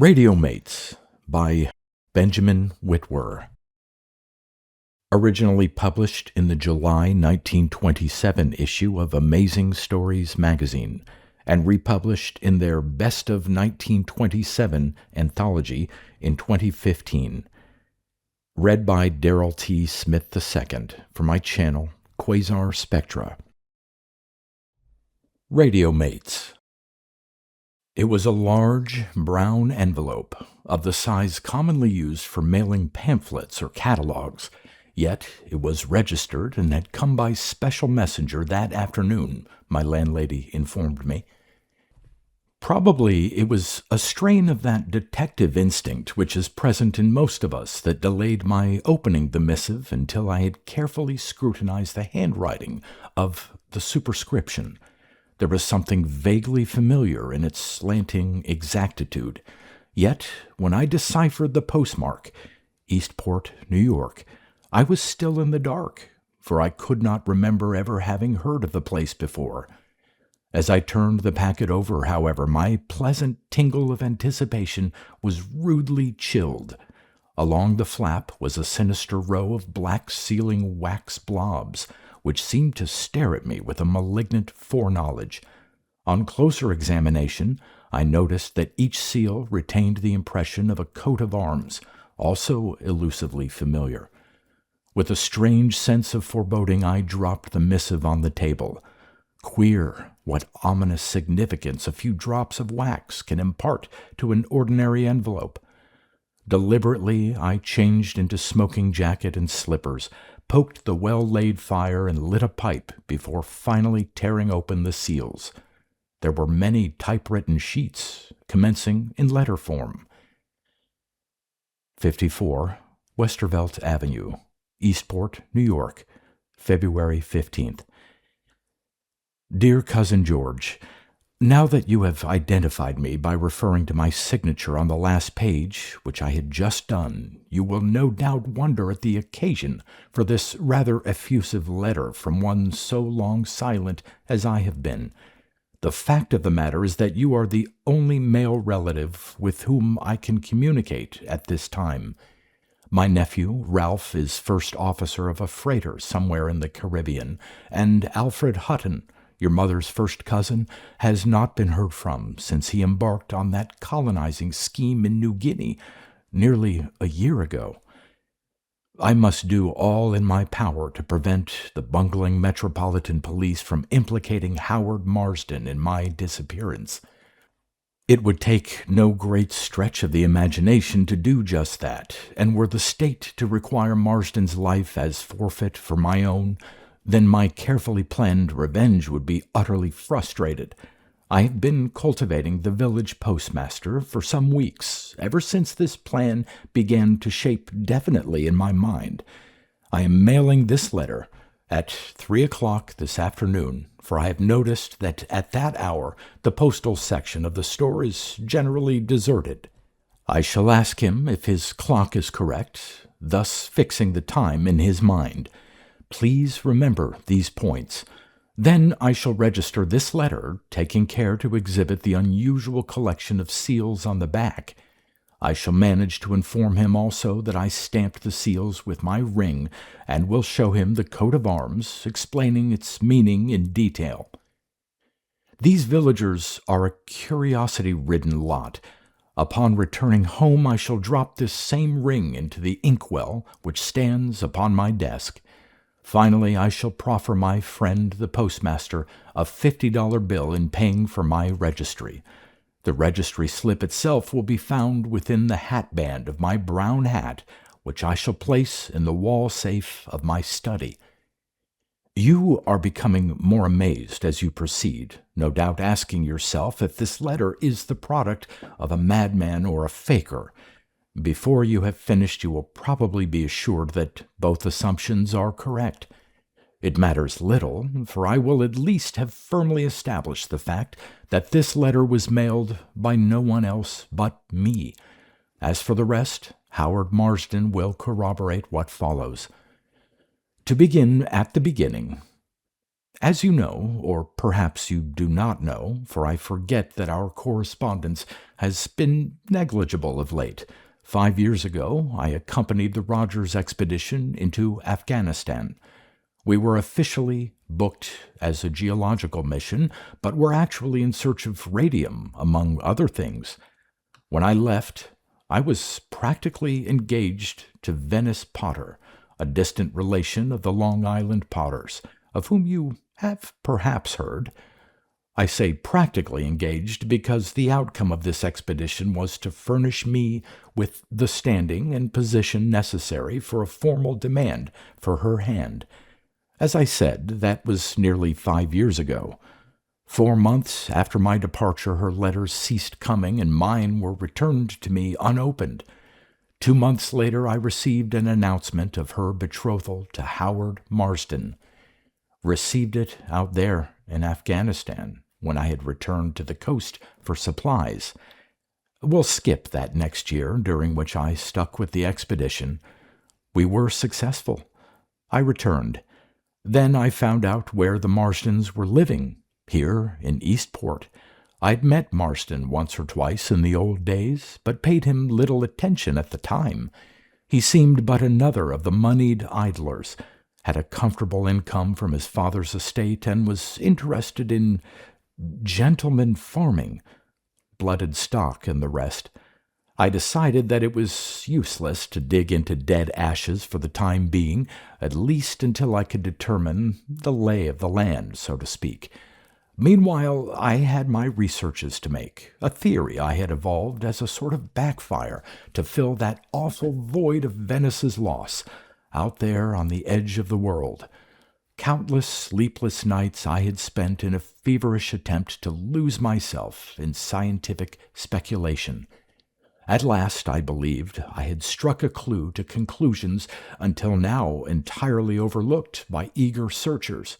Radio Mates by Benjamin Witwer. Originally published in the July 1927 issue of Amazing Stories magazine and republished in their Best of 1927 anthology in 2015. Read by Darrell T. Smith II for my channel, Quasar Spectra. Radio Mates. It was a large, brown envelope of the size commonly used for mailing pamphlets or catalogs, yet it was registered and had come by special messenger that afternoon, my landlady informed me. Probably it was a strain of that detective instinct which is present in most of us that delayed my opening the missive until I had carefully scrutinized the handwriting of the superscription. There was something vaguely familiar in its slanting exactitude. Yet, when I deciphered the postmark, Eastport, New York, I was still in the dark, for I could not remember ever having heard of the place before. As I turned the packet over, however, my pleasant tingle of anticipation was rudely chilled. Along the flap was a sinister row of black sealing wax blobs, which seemed to stare at me with a malignant foreknowledge. On closer examination, I noticed that each seal retained the impression of a coat of arms, also elusively familiar. With a strange sense of foreboding, I dropped the missive on the table. Queer what ominous significance a few drops of wax can impart to an ordinary envelope. Deliberately, I changed into smoking jacket and slippers, poked the well-laid fire, and lit a pipe before finally tearing open the seals. There were many typewritten sheets, commencing in letter form. 54 Westervelt Avenue, Eastport, New York, February 15th. Dear Cousin George, now that you have identified me by referring to my signature on the last page, which I had just done, you will no doubt wonder at the occasion for this rather effusive letter from one so long silent as I have been. The fact of the matter is that you are the only male relative with whom I can communicate at this time. My nephew, Ralph, is first officer of a freighter somewhere in the Caribbean, and Alfred Hutton, your mother's first cousin, has not been heard from since he embarked on that colonizing scheme in New Guinea nearly a year ago. I must do all in my power to prevent the bungling Metropolitan Police from implicating Howard Marsden in my disappearance. It would take no great stretch of the imagination to do just that, and were the state to require Marsden's life as forfeit for my own, then my carefully planned revenge would be utterly frustrated. I have been cultivating the village postmaster for some weeks, ever since this plan began to shape definitely in my mind. I am mailing this letter at 3 o'clock this afternoon, for I have noticed that at that hour the postal section of the store is generally deserted. I shall ask him if his clock is correct, thus fixing the time in his mind. Please remember these points. Then I shall register this letter, taking care to exhibit the unusual collection of seals on the back. I shall manage to inform him also that I stamped the seals with my ring, and will show him the coat of arms, explaining its meaning in detail. These villagers are a curiosity-ridden lot. Upon returning home, I shall drop this same ring into the inkwell which stands upon my desk. Finally, I shall proffer my friend the postmaster a $50 bill in paying for my registry. The registry slip itself will be found within the hatband of my brown hat, which I shall place in the wall safe of my study. You are becoming more amazed as you proceed, no doubt asking yourself if this letter is the product of a madman or a faker. Before you have finished, you will probably be assured that both assumptions are correct. It matters little, for I will at least have firmly established the fact that this letter was mailed by no one else but me. As for the rest, Howard Marsden will corroborate what follows. To begin at the beginning, As you know, or perhaps you do not know, for I forget that our correspondence has been negligible of late, 5 years ago I accompanied the Rogers expedition into Afghanistan. We were officially booked as a geological mission, but were actually in search of radium, among other things. When I left, I was practically engaged to Venice Potter, a distant relation of the Long Island Potters, of whom you have perhaps heard. I say practically engaged because the outcome of this expedition was to furnish me with the standing and position necessary for a formal demand for her hand. As I said, that was nearly 5 years ago. 4 months after my departure, her letters ceased coming, and mine were returned to me unopened. 2 months later, I received an announcement of her betrothal to Howard Marsden. Received it out there in Afghanistan when I had returned to the coast for supplies. We'll skip that next year, during which I stuck with the expedition. We were successful. I returned. Then I found out where the Marstons were living, here in Eastport. I'd met Marston once or twice in the old days, but paid him little attention at the time. He seemed but another of the moneyed idlers, had a comfortable income from his father's estate, and was interested in gentleman farming, blooded stock, and the rest. I decided that it was useless to dig into dead ashes for the time being, at least until I could determine the lay of the land, so to speak. Meanwhile, I had my researches to make, a theory I had evolved as a sort of backfire to fill that awful void of Venice's loss, out there on the edge of the world. Countless sleepless nights I had spent in a feverish attempt to lose myself in scientific speculation. At last, I believed, I had struck a clue to conclusions until now entirely overlooked by eager searchers.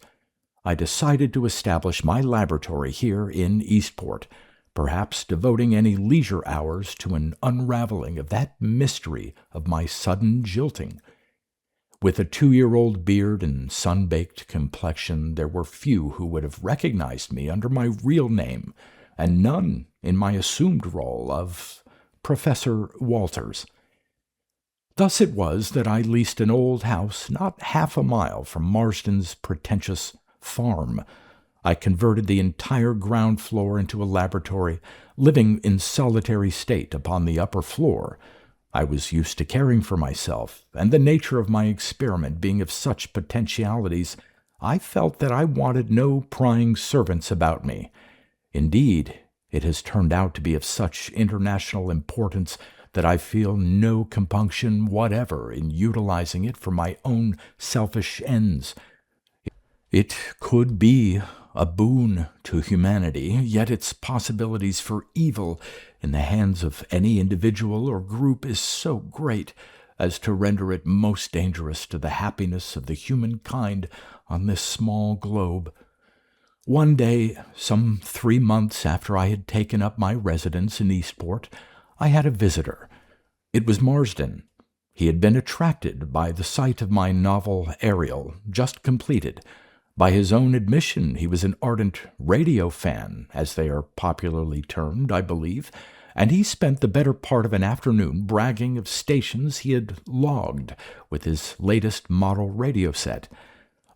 I decided to establish my laboratory here in Eastport, perhaps devoting any leisure hours to an unraveling of that mystery of my sudden jilting. With a 2-year-old beard and sun-baked complexion, there were few who would have recognized me under my real name, and none in my assumed role of Professor Walters. Thus it was that I leased an old house not half a mile from Marsden's pretentious farm. I converted the entire ground floor into a laboratory, living in solitary state upon the upper floor. I was used to caring for myself, and the nature of my experiment being of such potentialities, I felt that I wanted no prying servants about me. Indeed, it has turned out to be of such international importance that I feel no compunction whatever in utilizing it for my own selfish ends. It could be a boon to humanity, yet its possibilities for evil in the hands of any individual or group is so great as to render it most dangerous to the happiness of the human kind on this small globe. One day, some 3 months after I had taken up my residence in Eastport, I had a visitor. It was Marsden. He had been attracted by the sight of my novel Ariel, just completed. By his own admission, he was an ardent radio fan, as they are popularly termed, I believe, and he spent the better part of an afternoon bragging of stations he had logged with his latest model radio set.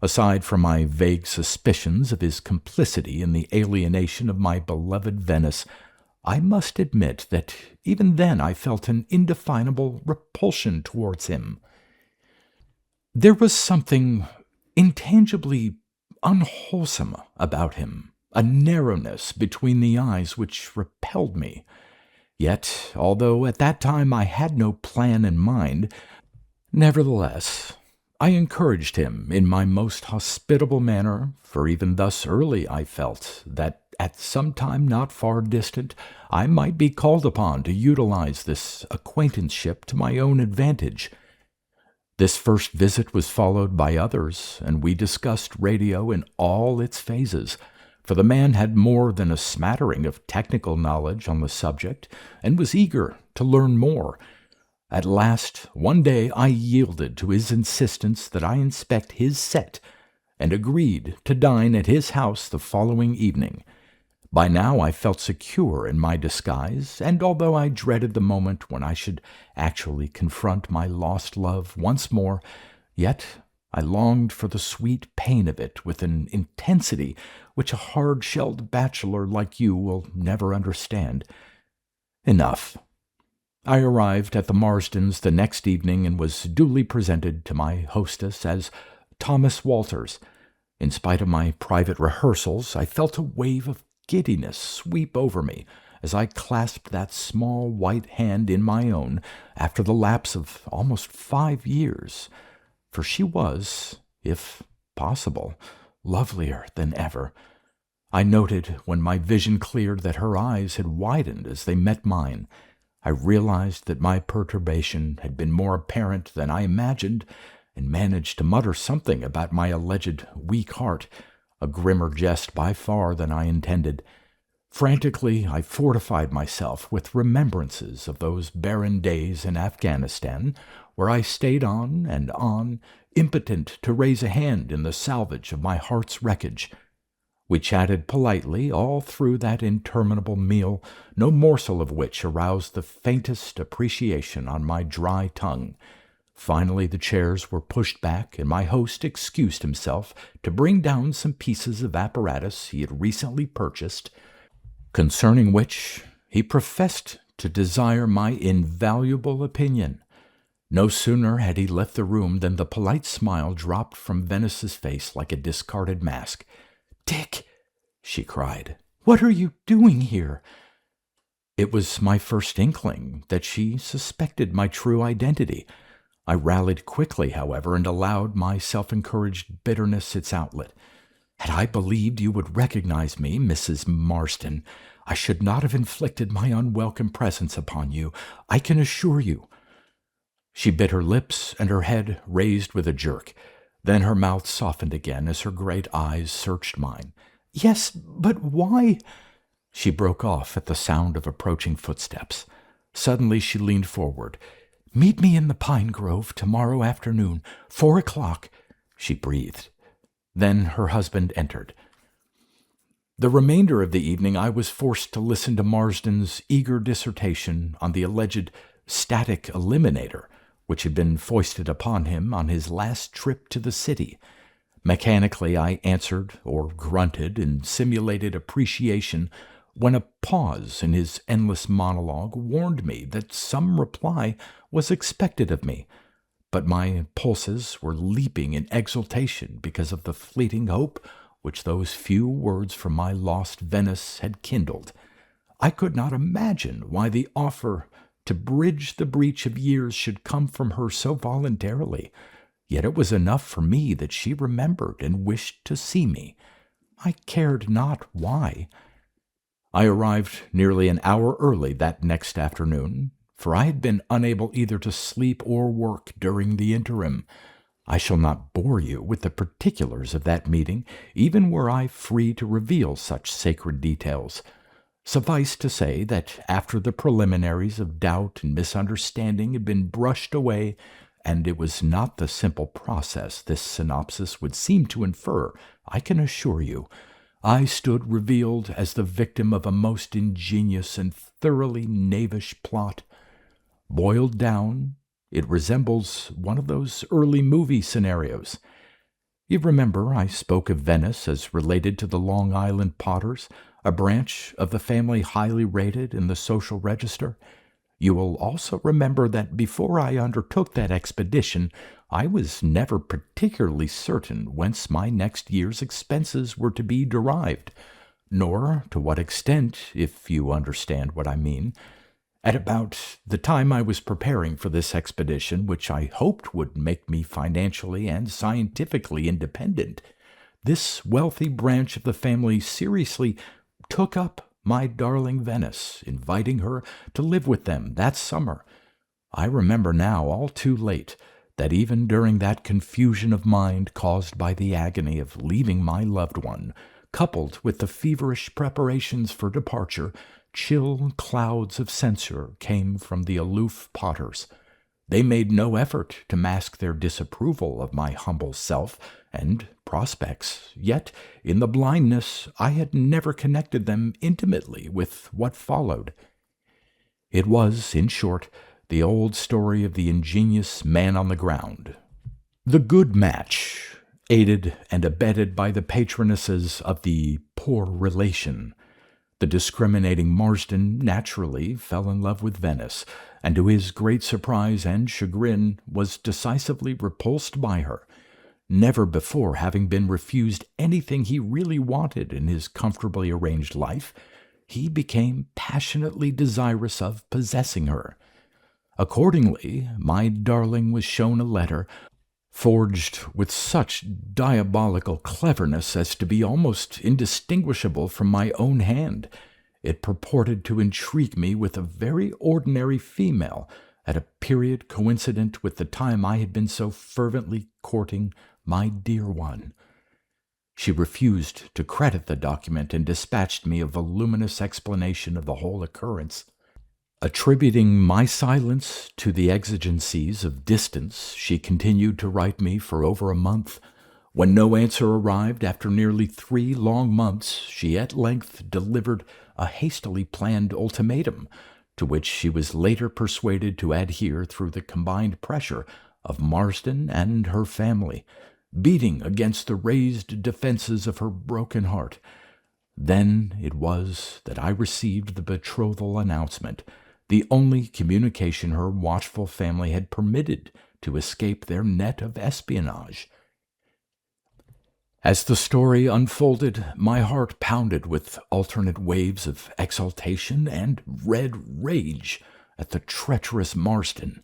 Aside from my vague suspicions of his complicity in the alienation of my beloved Venice, I must admit that even then I felt an indefinable repulsion towards him. There was something intangibly unwholesome about him, a narrowness between the eyes which repelled me. Yet, although at that time I had no plan in mind, nevertheless, I encouraged him in my most hospitable manner, for even thus early I felt that at some time not far distant I might be called upon to utilize this acquaintanceship to my own advantage. This first visit was followed by others, and we discussed radio in all its phases, for the man had more than a smattering of technical knowledge on the subject, and was eager to learn more. At last, one day I yielded to his insistence that I inspect his set, and agreed to dine at his house the following evening. By now I felt secure in my disguise, and although I dreaded the moment when I should actually confront my lost love once more, yet I longed for the sweet pain of it with an intensity which a hard-shelled bachelor like you will never understand. Enough. I arrived at the Marstons the next evening and was duly presented to my hostess as Thomas Walters. In spite of my private rehearsals, I felt a wave of giddiness sweep over me as I clasped that small white hand in my own after the lapse of almost 5 years, for she was, if possible, lovelier than ever. I noted when my vision cleared that her eyes had widened as they met mine. I realized that my perturbation had been more apparent than I imagined, and managed to mutter something about my alleged weak heart, a grimmer jest by far than I intended. Frantically, I fortified myself with remembrances of those barren days in Afghanistan, where I stayed on, impotent to raise a hand in the salvage of my heart's wreckage. We chatted politely all through that interminable meal, no morsel of which aroused the faintest appreciation on my dry tongue. Finally the chairs were pushed back, and my host excused himself to bring down some pieces of apparatus he had recently purchased, concerning which he professed to desire my invaluable opinion. No sooner had he left the room than the polite smile dropped from Venice's face like a discarded mask. "Dick," she cried, "what are you doing here?" It was my first inkling that she suspected my true identity. I rallied quickly, however, and allowed my self-encouraged bitterness its outlet. "Had I believed you would recognize me, Mrs. Marston, I should not have inflicted my unwelcome presence upon you, I can assure you." She bit her lips, and her head raised with a jerk. Then her mouth softened again as her great eyes searched mine. "Yes, but why—" She broke off at the sound of approaching footsteps. Suddenly she leaned forward. "Meet me in the pine grove tomorrow afternoon, 4 o'clock," she breathed. Then her husband entered. The remainder of the evening I was forced to listen to Marsden's eager dissertation on the alleged static eliminator, which had been foisted upon him on his last trip to the city. Mechanically I answered or grunted in simulated appreciation when a pause in his endless monologue warned me that some reply was expected of me, but my pulses were leaping in exultation because of the fleeting hope which those few words from my lost Venice had kindled. I could not imagine why the offer to bridge the breach of years should come from her so voluntarily, yet it was enough for me that she remembered and wished to see me. I cared not why. I arrived nearly an hour early that next afternoon, for I had been unable either to sleep or work during the interim. I shall not bore you with the particulars of that meeting, even were I free to reveal such sacred details. Suffice to say that after the preliminaries of doubt and misunderstanding had been brushed away, and it was not the simple process this synopsis would seem to infer, I can assure you, I stood revealed as the victim of a most ingenious and thoroughly knavish plot. Boiled down, it resembles one of those early movie scenarios. You remember I spoke of Venice as related to the Long Island Potters, a branch of the family highly rated in the social register. You will also remember that before I undertook that expedition, I was never particularly certain whence my next year's expenses were to be derived, nor to what extent, if you understand what I mean. At about the time I was preparing for this expedition, which I hoped would make me financially and scientifically independent, this wealthy branch of the family seriously took up my darling Venice, inviting her to live with them that summer. I remember now, all too late, that even during that confusion of mind caused by the agony of leaving my loved one, coupled with the feverish preparations for departure, chill clouds of censure came from the aloof Potters. They made no effort to mask their disapproval of my humble self and prospects, yet in the blindness I had never connected them intimately with what followed. It was, in short, the old story of the ingenious man on the ground. The good match, aided and abetted by the patronesses of the poor relation. The discriminating Marsden naturally fell in love with Venice, and to his great surprise and chagrin was decisively repulsed by her, never before having been refused anything he really wanted in his comfortably arranged life. He became passionately desirous of possessing her. Accordingly, my darling was shown a letter forged with such diabolical cleverness as to be almost indistinguishable from my own hand. It purported to intrigue me with a very ordinary female at a period coincident with the time I had been so fervently courting my dear one. She refused to credit the document and dispatched me a voluminous explanation of the whole occurrence. Attributing my silence to the exigencies of distance, she continued to write me for over a month. When no answer arrived after nearly 3 long months, she at length delivered a hastily planned ultimatum, to which she was later persuaded to adhere through the combined pressure of Marsden and her family, beating against the raised defenses of her broken heart. Then it was that I received the betrothal announcement, the only communication her watchful family had permitted to escape their net of espionage. As the story unfolded, my heart pounded with alternate waves of exultation and red rage at the treacherous Marsden.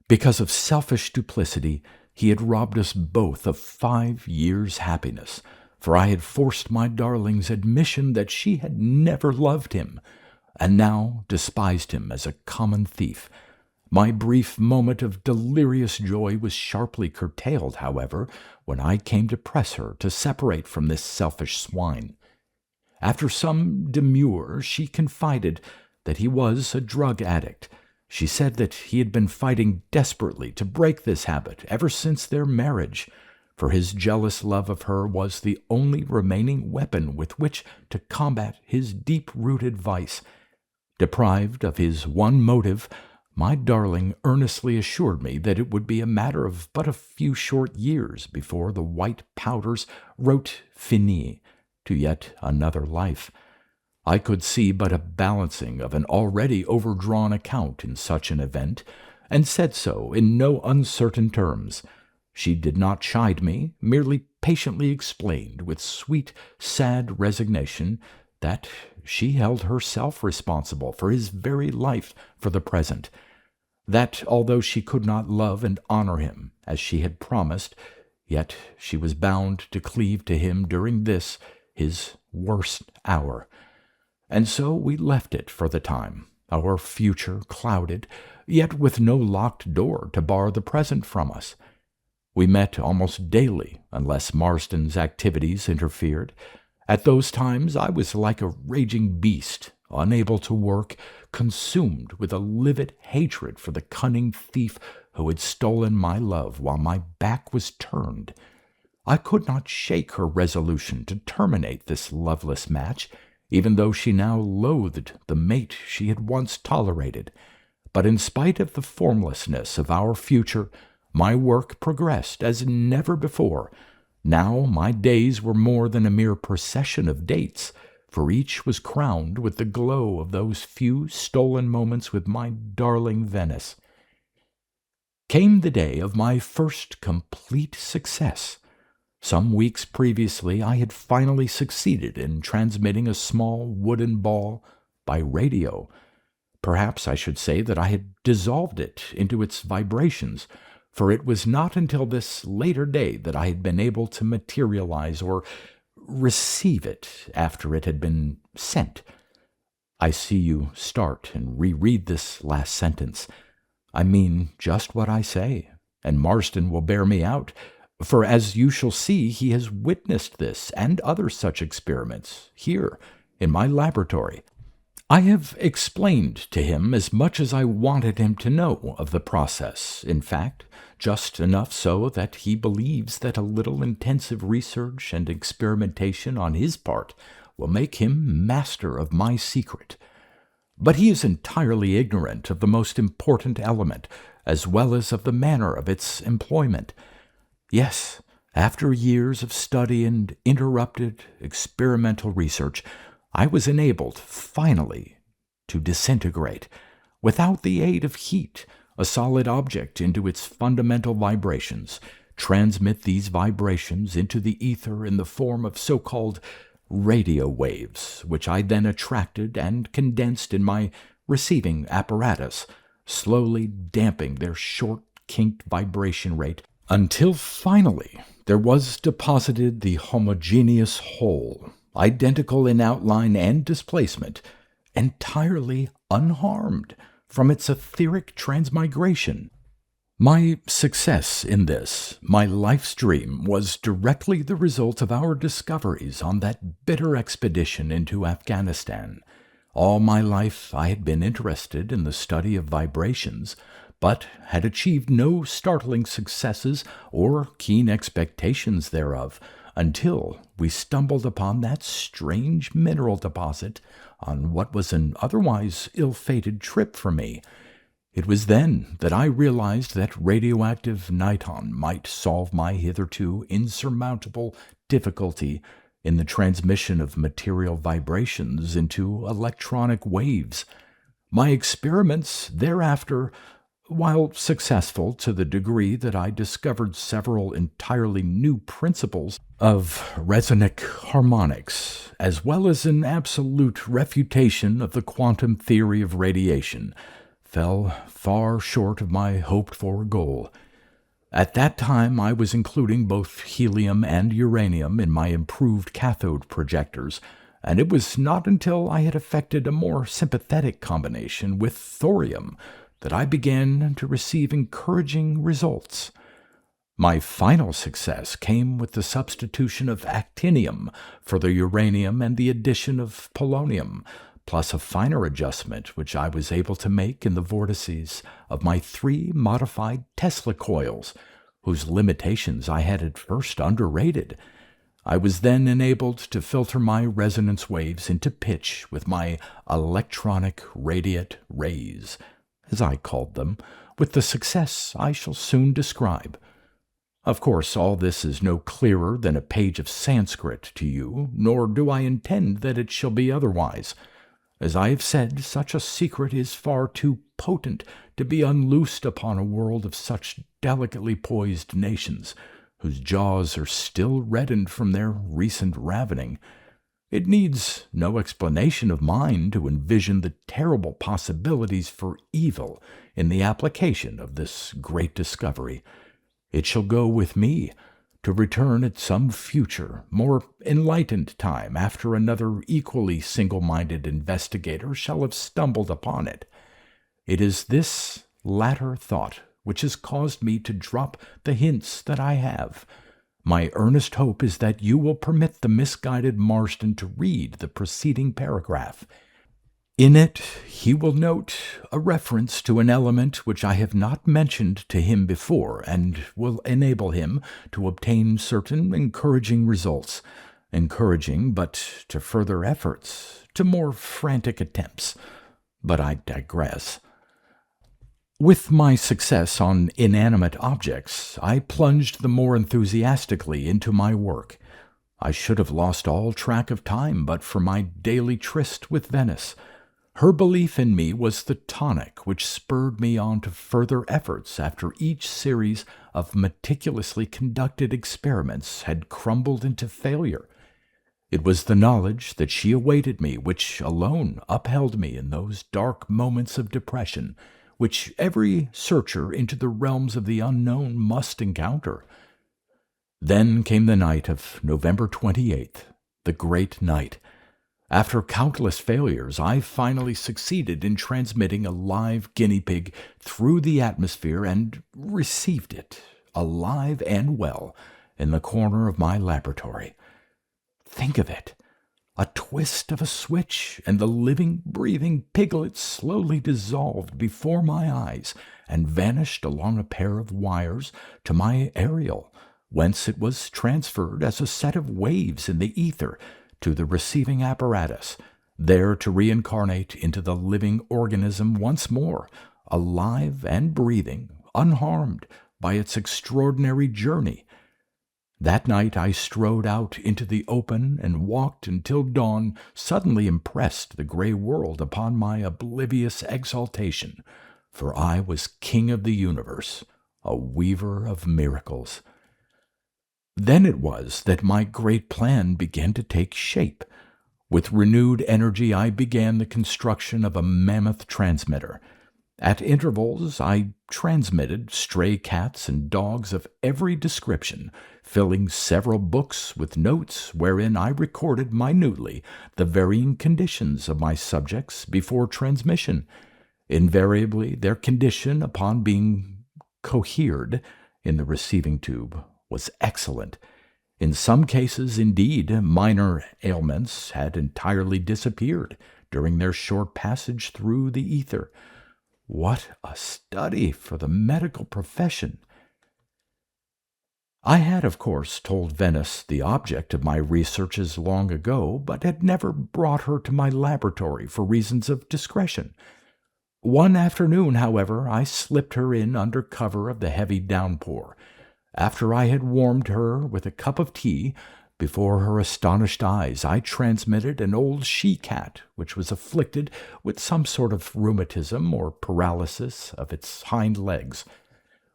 Because of selfish duplicity, he had robbed us both of 5 years' happiness, for I had forced my darling's admission that she had never loved him, and now despised him as a common thief. My brief moment of delirious joy was sharply curtailed, however, when I came to press her to separate from this selfish swine. After some demur, she confided that he was a drug addict. She said that he had been fighting desperately to break this habit ever since their marriage, for his jealous love of her was the only remaining weapon with which to combat his deep-rooted vice. Deprived of his one motive, my darling earnestly assured me that it would be a matter of but a few short years before the white powders wrote "Fini" to yet another life. I could see but a balancing of an already overdrawn account in such an event, and said so in no uncertain terms. She did not chide me, merely patiently explained with sweet, sad resignation that she held herself responsible for his very life for the present, that although she could not love and honor him as she had promised, yet she was bound to cleave to him during this, his worst hour. And so we left it for the time, our future clouded, yet with no locked door to bar the present from us. We met almost daily, unless Marsden's activities interfered. At those times I was like a raging beast, unable to work, consumed with a livid hatred for the cunning thief who had stolen my love while my back was turned. I could not shake her resolution to terminate this loveless match, even though she now loathed the mate she had once tolerated. But in spite of the formlessness of our future, my work progressed as never before. Now my days were more than a mere procession of dates, for each was crowned with the glow of those few stolen moments with my darling Venice. Came the day of my first complete success. Some weeks previously I had finally succeeded in transmitting a small wooden ball by radio. Perhaps I should say that I had dissolved it into its vibrations, for it was not until this later day that I had been able to materialize or receive it after it had been sent. I see you start and reread this last sentence. I mean just what I say, and Marsden will bear me out, for as you shall see, he has witnessed this and other such experiments here in my laboratory. I have explained to him as much as I wanted him to know of the process, in fact, just enough so that he believes that a little intensive research and experimentation on his part will make him master of my secret. But he is entirely ignorant of the most important element, as well as of the manner of its employment. Yes, after years of study and interrupted experimental research, I was enabled, finally, to disintegrate, without the aid of heat, a solid object into its fundamental vibrations, transmit these vibrations into the ether in the form of so-called radio waves, which I then attracted and condensed in my receiving apparatus, slowly damping their short, kinked vibration rate until finally there was deposited the homogeneous whole, identical in outline and displacement, entirely unharmed from its etheric transmigration. My success in this, my life's dream, was directly the result of our discoveries on that bitter expedition into Afghanistan. All my life I had been interested in the study of vibrations, but had achieved no startling successes or keen expectations thereof, until we stumbled upon that strange mineral deposit on what was an otherwise ill-fated trip for me. It was then that I realized that radioactive niton might solve my hitherto insurmountable difficulty in the transmission of material vibrations into electronic waves. My experiments thereafter, while successful to the degree that I discovered several entirely new principles of resonant harmonics, as well as an absolute refutation of the quantum theory of radiation, fell far short of my hoped-for goal. At that time I was including both helium and uranium in my improved cathode projectors, and it was not until I had effected a more sympathetic combination with thorium that I began to receive encouraging results. My final success came with the substitution of actinium for the uranium and the addition of polonium, plus a finer adjustment which I was able to make in the vortices of my 3 modified Tesla coils, whose limitations I had at first underrated. I was then enabled to filter my resonance waves into pitch with my electronic radiate rays, as I called them, with the success I shall soon describe. Of course, all this is no clearer than a page of Sanskrit to you, nor do I intend that it shall be otherwise. As I have said, such a secret is far too potent to be unloosed upon a world of such delicately poised nations, whose jaws are still reddened from their recent ravening. It needs no explanation of mine to envision the terrible possibilities for evil in the application of this great discovery. It shall go with me, to return at some future, more enlightened time after another equally single-minded investigator shall have stumbled upon it. It is this latter thought which has caused me to drop the hints that I have. My earnest hope is that you will permit the misguided Marston to read the preceding paragraph. In it he will note a reference to an element which I have not mentioned to him before, and will enable him to obtain certain encouraging results, encouraging but to further efforts, to more frantic attempts. But I digress. With my success on inanimate objects, I plunged the more enthusiastically into my work. I should have lost all track of time but for my daily tryst with Venice. Her belief in me was the tonic which spurred me on to further efforts after each series of meticulously conducted experiments had crumbled into failure. It was the knowledge that she awaited me which alone upheld me in those dark moments of depression which every searcher into the realms of the unknown must encounter. Then came the night of November 28th, the great night. After countless failures, I finally succeeded in transmitting a live guinea pig through the atmosphere and received it, alive and well, in the corner of my laboratory. Think of it! A twist of a switch, and the living, breathing piglet slowly dissolved before my eyes and vanished along a pair of wires to my aerial, whence it was transferred as a set of waves in the ether to the receiving apparatus, there to reincarnate into the living organism once more, alive and breathing, unharmed by its extraordinary journey. That night I strode out into the open and walked until dawn suddenly impressed the gray world upon my oblivious exaltation, for I was king of the universe, a weaver of miracles. Then it was that my great plan began to take shape. With renewed energy I began the construction of a mammoth transmitter. At intervals I transmitted stray cats and dogs of every description, filling several books with notes wherein I recorded minutely the varying conditions of my subjects before transmission. Invariably their condition upon being cohered in the receiving tube was excellent. In some cases, indeed, minor ailments had entirely disappeared during their short passage through the ether. What a study for the medical profession! I had, of course, told Venice the object of my researches long ago, but had never brought her to my laboratory for reasons of discretion. One afternoon, however, I slipped her in under cover of the heavy downpour. After I had warmed her with a cup of tea, before her astonished eyes I transmitted an old she-cat which was afflicted with some sort of rheumatism or paralysis of its hind legs.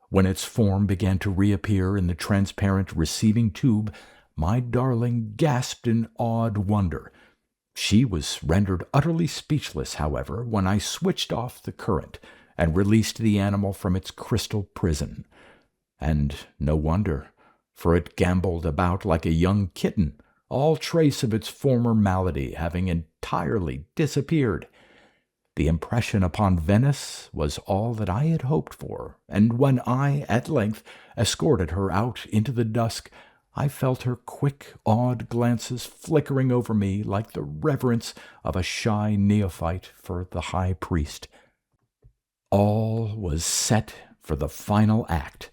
When its form began to reappear in the transparent receiving tube, my darling gasped in awed wonder. She was rendered utterly speechless, however, when I switched off the current and released the animal from its crystal prison. And no wonder, for it gamboled about like a young kitten, all trace of its former malady having entirely disappeared. The impression upon Venice was all that I had hoped for, and when I, at length, escorted her out into the dusk, I felt her quick, awed glances flickering over me like the reverence of a shy neophyte for the high priest. All was set for the final act.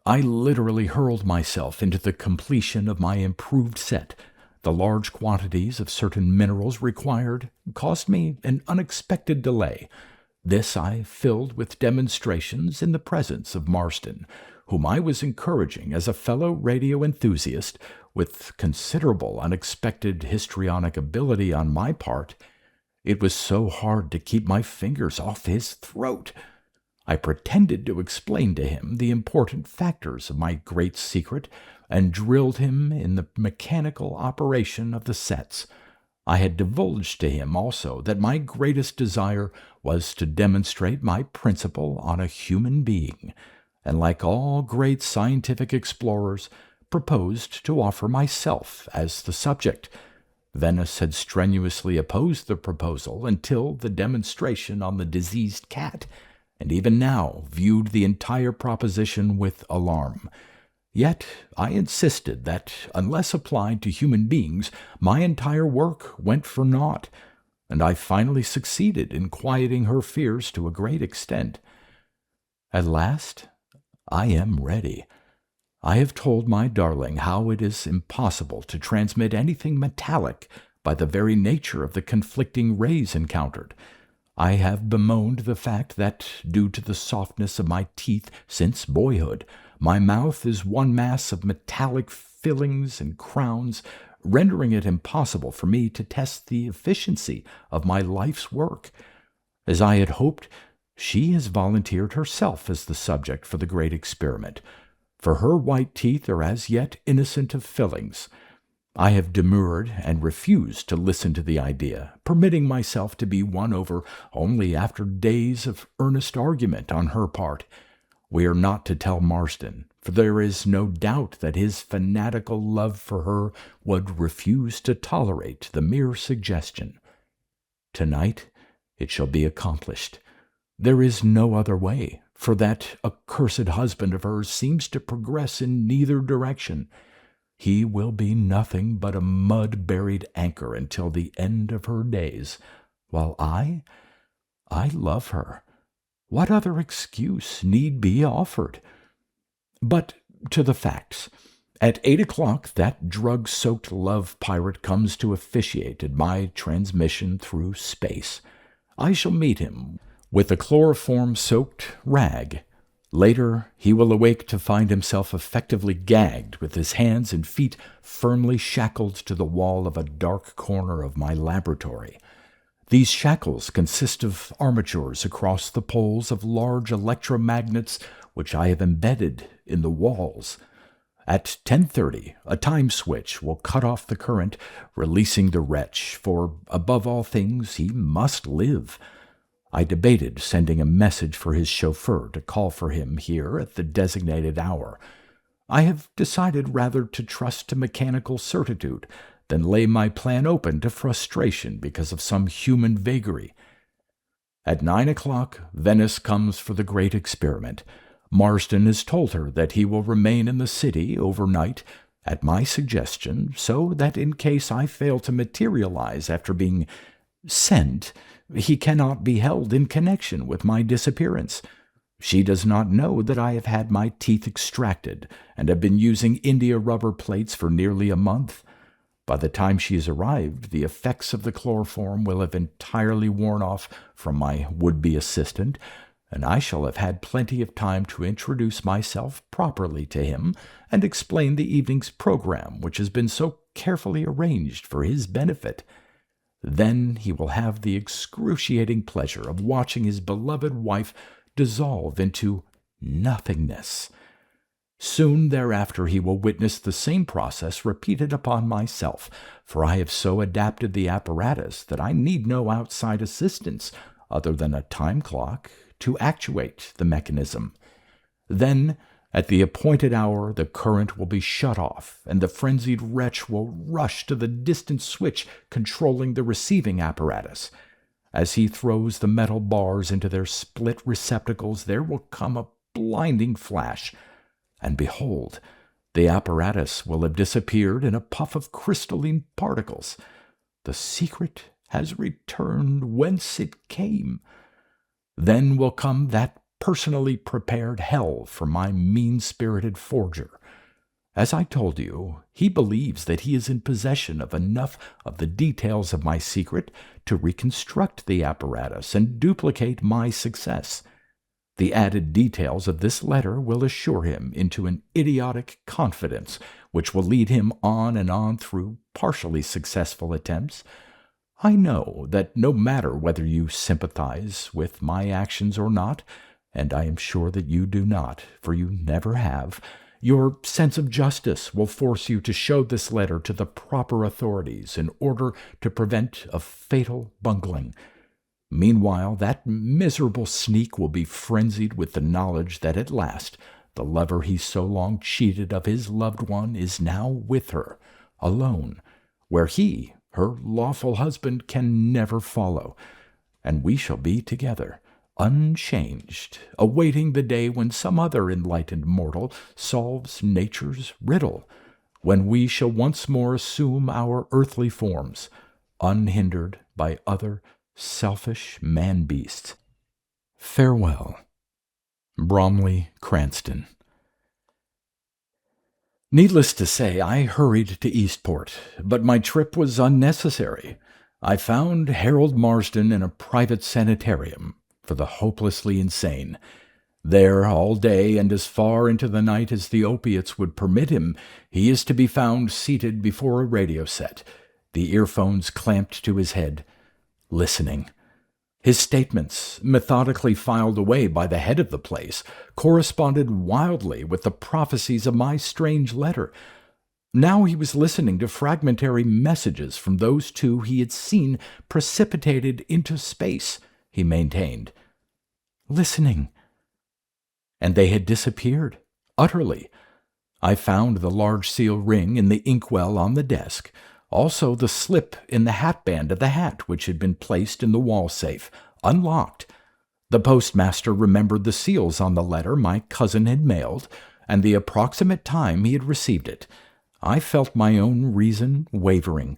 I literally hurled myself into the completion of my improved set. The large quantities of certain minerals required caused me an unexpected delay. This I filled with demonstrations in the presence of Marston, whom I was encouraging as a fellow radio enthusiast with considerable unexpected histrionic ability on my part. It was so hard to keep my fingers off his throat. I pretended to explain to him the important factors of my great secret, and drilled him in the mechanical operation of the sets. I had divulged to him also that my greatest desire was to demonstrate my principle on a human being, and like all great scientific explorers, proposed to offer myself as the subject. Venice had strenuously opposed the proposal until the demonstration on the diseased cat, and even now viewed the entire proposition with alarm. Yet I insisted that, unless applied to human beings, my entire work went for naught, and I finally succeeded in quieting her fears to a great extent. At last, I am ready. I have told my darling how it is impossible to transmit anything metallic by the very nature of the conflicting rays encountered. I have bemoaned the fact that, due to the softness of my teeth since boyhood, my mouth is one mass of metallic fillings and crowns, rendering it impossible for me to test the efficiency of my life's work. As I had hoped, she has volunteered herself as the subject for the great experiment, for her white teeth are as yet innocent of fillings. I have demurred and refused to listen to the idea, permitting myself to be won over only after days of earnest argument on her part. We are not to tell Marston, for there is no doubt that his fanatical love for her would refuse to tolerate the mere suggestion. Tonight it shall be accomplished. There is no other way, for that accursed husband of hers seems to progress in neither direction. He will be nothing but a mud-buried anchor until the end of her days, while I love her. What other excuse need be offered? But to the facts. At 8 o'clock, that drug-soaked love pirate comes to officiate at my transmission through space. I shall meet him with a chloroform-soaked rag. Later, he will awake to find himself effectively gagged, with his hands and feet firmly shackled to the wall of a dark corner of my laboratory. These shackles consist of armatures across the poles of large electromagnets which I have embedded in the walls. At 10:30, a time switch will cut off the current, releasing the wretch, for, above all things, he must live. I debated sending a message for his chauffeur to call for him here at the designated hour. I have decided rather to trust to mechanical certitude than lay my plan open to frustration because of some human vagary. At 9 o'clock, Venice comes for the great experiment. Marsden has told her that he will remain in the city overnight, at my suggestion, so that in case I fail to materialize after being sent, he cannot be held in connection with my disappearance. She does not know that I have had my teeth extracted and have been using India rubber plates for nearly a month. By the time she has arrived, the effects of the chloroform will have entirely worn off from my would-be assistant, and I shall have had plenty of time to introduce myself properly to him and explain the evening's program, which has been so carefully arranged for his benefit. Then he will have the excruciating pleasure of watching his beloved wife dissolve into nothingness. Soon thereafter he will witness the same process repeated upon myself, for I have so adapted the apparatus that I need no outside assistance other than a time clock to actuate the mechanism. Then, at the appointed hour, the current will be shut off, and the frenzied wretch will rush to the distant switch controlling the receiving apparatus. As he throws the metal bars into their split receptacles, there will come a blinding flash, and behold, the apparatus will have disappeared in a puff of crystalline particles. The secret has returned whence it came. Then will come that personally prepared hell for my mean-spirited forger. As I told you, he believes that he is in possession of enough of the details of my secret to reconstruct the apparatus and duplicate my success. The added details of this letter will assure him into an idiotic confidence which will lead him on and on through partially successful attempts. I know that no matter whether you sympathize with my actions or not, and I am sure that you do not, for you never have, your sense of justice will force you to show this letter to the proper authorities in order to prevent a fatal bungling. Meanwhile, that miserable sneak will be frenzied with the knowledge that at last the lover he so long cheated of his loved one is now with her, alone, where he, her lawful husband, can never follow, and we shall be together, unchanged, awaiting the day when some other enlightened mortal solves nature's riddle, when we shall once more assume our earthly forms, unhindered by other selfish man-beasts. Farewell. Bromley Cranston. Needless to say, I hurried to Eastport, but my trip was unnecessary. I found Harold Marsden in a private sanitarium for the hopelessly insane. There, all day and as far into the night as the opiates would permit him, he is to be found seated before a radio set, the earphones clamped to his head, listening. His statements, methodically filed away by the head of the place, corresponded wildly with the prophecies of my strange letter. Now he was listening to fragmentary messages from those two he had seen precipitated into space, he maintained. Listening. And they had disappeared, utterly. I found the large seal ring in the inkwell on the desk, also the slip in the hatband of the hat which had been placed in the wall safe, unlocked. The postmaster remembered the seals on the letter my cousin had mailed, and the approximate time he had received it. I felt my own reason wavering.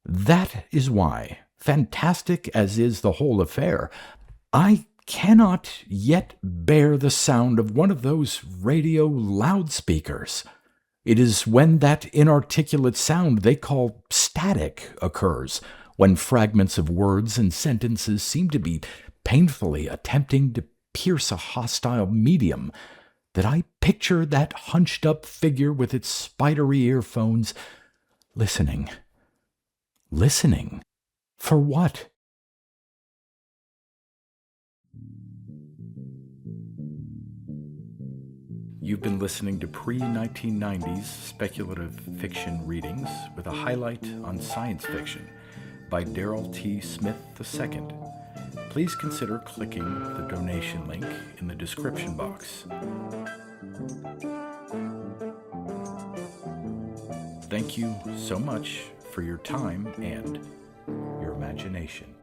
That is why, fantastic as is the whole affair, I cannot yet bear the sound of one of those radio loudspeakers. It is when that inarticulate sound they call static occurs, when fragments of words and sentences seem to be painfully attempting to pierce a hostile medium, that I picture that hunched up figure with its spidery earphones, listening. Listening? For what? You've been listening to pre-1990s speculative fiction readings with a highlight on science fiction by Darrell T. Smith II. Please consider clicking the donation link in the description box. Thank you so much for your time and your imagination.